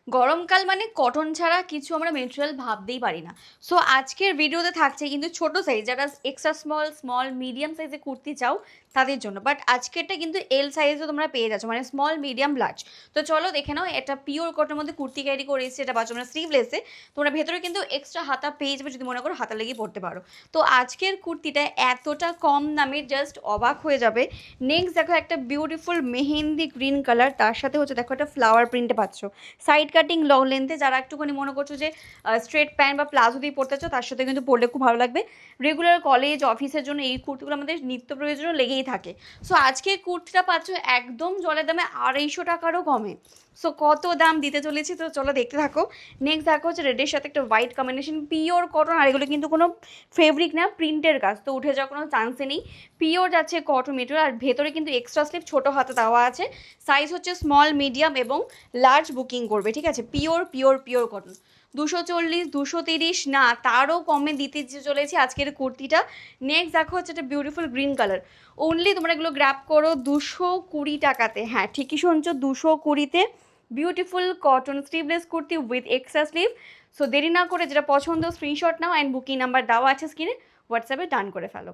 গরমকাল মানে কটন ছাড়া কিছু আমরা মেটেরিয়াল ভাবতেই পারি না। সো আজকের ভিডিওতে থাকছে কিন্তু ছোট সাইজ, যারা এক্সট্রা স্মল স্মল মিডিয়াম সাইজে কুর্তি চাও তাদের জন্য। বাট আজকেরটা কিন্তু এল সাইজও তোমরা পেয়ে যাচ্ছ, মানে স্মল মিডিয়াম লার্জ। তো চলো দেখে নাও, এটা পিওর কটনের মধ্যে কুর্তি ক্যারি করে এসেছে, এটা পাচ্ছ তোমরা স্লিভলেসে। তোমরা ভেতরে কিন্তু এক্সট্রা হাতা পেয়ে যাবে, যদি মনে করো হাতা লাগিয়ে পড়তে পারো। তো আজকের কুর্তিটা এতটা কম দামে, জাস্ট অবাক হয়ে যাবে। নেক্সট দেখো একটা বিউটিফুল মেহেন্দি গ্রিন কালার, তার সাথে হচ্ছে দেখো একটা ফ্লাওয়ার প্রিন্টে পাচ্ছ। সাইড কাটিং লং লেন্থে, যারা একটুখানি মনে করছো যে স্ট্রেট প্যান্ট বা প্লাজো দিয়ে পড়তে চাও, তার সাথে কিন্তু পরলে খুব ভালো লাগবে। রেগুলার কলেজ অফিসের জন্য এই কুর্তিগুলো আমাদের নিত্য প্রয়োজনীয় লেগেই থাকে। সো আজকে কুর্তিটা পাচ্ছ একদম জলের দামে 250 টাকারও কমে। সো কত দাম দিতে চলেছি, তো চলো দেখতে থাকো। নেক্সট দেখো হচ্ছে রেডের সাথে একটা হোয়াইট কম্বিনেশন, পিওর কটন। আর এগুলো কিন্তু কোনো ফেব্রিক না, প্রিন্টের কাজ, তো উঠে যাওয়ার কোনো চান্সই নেই। পিওর যাচ্ছে কটন মেটেরিয়াল। আর ভেতরে কিন্তু এক্সট্রা স্লিভ ছোটো হাতে দেওয়া আছে। সাইজ হচ্ছে স্মল মিডিয়াম এবং লার্জ বুকিং করবে, ঠিক আছে। Pure pure pure cotton. 240, 230 না, তারও কমে দিতে চলেছি আজকের কুর্তিটা। নেক্সট দেখো হচ্ছে একটা বিউটিফুল গ্রিন কালার। অনলি তোমরা এগুলো গ্র্যাব করো 220 টাকাতে। হ্যাঁ ঠিকই শুনছো, 220-তে beautiful cotton sleeveless kurti with extra sleeve. So দেরি না করে যেটা পছন্দ স্ক্রিনশট নাও, অ্যান্ড বুকিং নাম্বার দেওয়া আছে স্ক্রিনে, হোয়াটসঅ্যাপে ডান করে ফেলো।